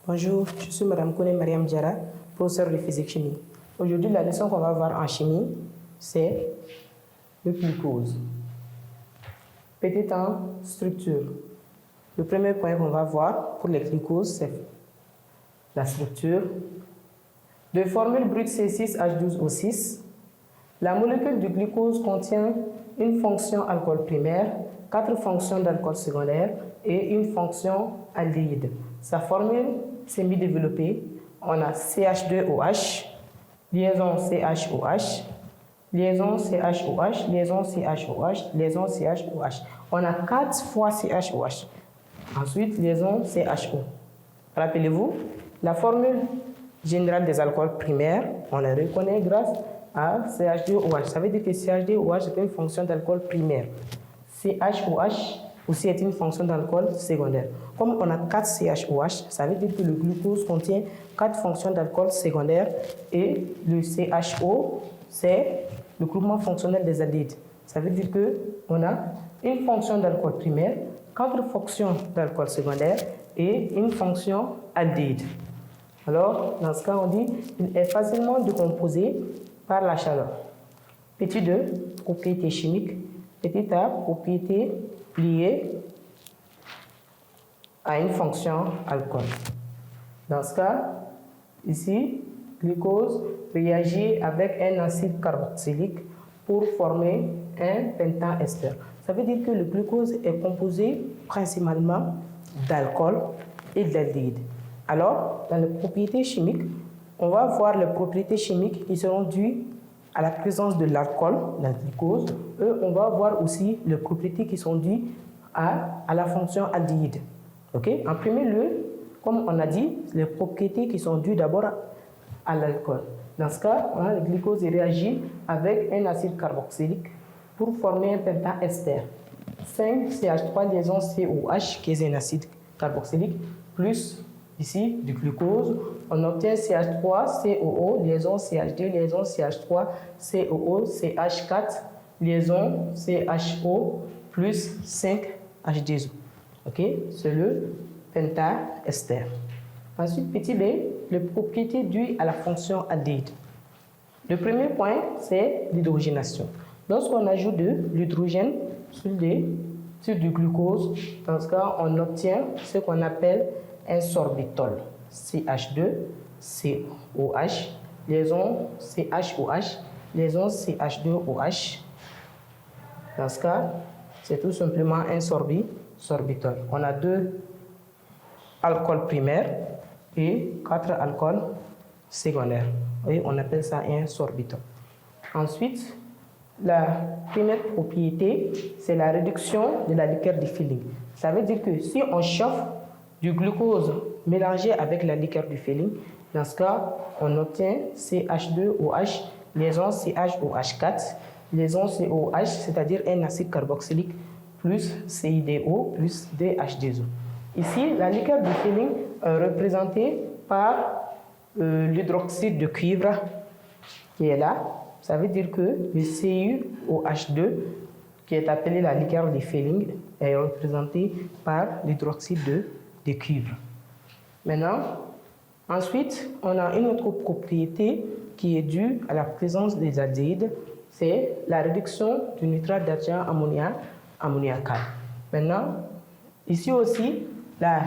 Bonjour, je suis Madame Kone Mariam Diara, professeure de physique-chimie. Aujourd'hui, la leçon qu'on va voir en chimie, c'est le glucose. Petit en structure. Le premier point qu'on va voir pour le glucose, c'est la structure. De formule brute C6H12O6, la molécule du glucose contient une fonction alcool primaire, 4 fonctions d'alcool secondaire et une fonction aldéhyde. Sa formule semi-développée, on a CH2OH, liaison CHOH, liaison CHOH, liaison CHOH, liaison CHOH. On a 4 fois CHOH. Ensuite, liaison CHO. Rappelez-vous, la formule générale des alcools primaires, on la reconnaît grâce à CH2OH. Ça veut dire que CH2OH est une fonction d'alcool primaire. CHOH aussi est une fonction d'alcool secondaire. Comme on a 4 CHOH, ça veut dire que le glucose contient 4 fonctions d'alcool secondaire et le CHO, c'est le groupement fonctionnel des aldéhydes. Ça veut dire qu'on a une fonction d'alcool primaire, 4 fonctions d'alcool secondaire et une fonction aldéhyde. Alors, dans ce cas, on dit qu'il est facilement décomposé par la chaleur. Petit 2, propriétés chimiques. Petit a, propriétés liées à une fonction alcool. Dans ce cas, ici, glucose réagit avec un acide carboxylique pour former un pentaester. Ça veut dire que le glucose est composé principalement d'alcool et d'aldéhyde. Alors, dans les propriétés chimiques, on va voir les propriétés chimiques qui seront dues à la présence de l'alcool, la glucose, et on va voir aussi les propriétés qui sont dues à la fonction aldéhyde. Okay? En premier lieu, comme on a dit, les propriétés qui sont dues d'abord à l'alcool. Dans ce cas, on a le glucose réagit avec un acide carboxylique pour former un pentaester. 5CH3 liaison COH, qui est un acide carboxylique, plus ici du glucose, on obtient CH3COO, liaison CH2, liaison CH3COO, CH4, liaison CHO, plus 5H2O. Ok, c'est le pentaester. Ensuite, petit b, les propriétés dues à la fonction aldéhyde. Le premier point, c'est l'hydrogénation. Lorsqu'on ajoute de l'hydrogène sur du glucose, dans ce cas, on obtient ce qu'on appelle un sorbitol. CH2, COH, liaison CHOH, liaison CH2OH. Dans ce cas, c'est tout simplement un sorbitol. On a 2 alcools primaires et 4 alcools secondaires. Et on appelle ça un sorbitol. Ensuite, la première propriété, c'est la réduction de la liqueur de Fehling. Ça veut dire que si on chauffe du glucose mélangé avec la liqueur du Fehling, dans ce cas, on obtient CH2OH, liaison CHOH4, liaison COH, c'est-à-dire un acide carboxylique, plus CIDO, plus DH2O. Ici, la liqueur du Fehling est représentée par l'hydroxyde de cuivre qui est là. Ça veut dire que le CuOH2, qui est appelé la liqueur de Fehling, est représenté par l'hydroxyde de cuivre. Maintenant, ensuite, on a une autre propriété qui est due à la présence des aldéhydes, c'est la réduction du nitrate d'argent ammoniacal. Maintenant, ici aussi, la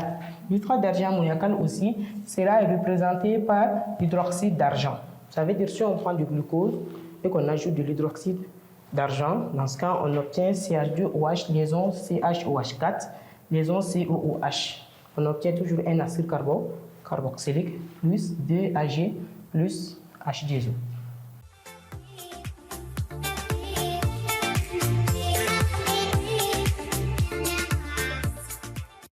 nitrate d'argent ammoniacal aussi sera représenté par l'hydroxyde d'argent. Ça veut dire si on prend du glucose et qu'on ajoute de l'hydroxyde d'argent, dans ce cas, on obtient CH2OH liaison CHOH4 liaison COOH. On obtient toujours un acide carboxylique plus 2Ag plus H2O.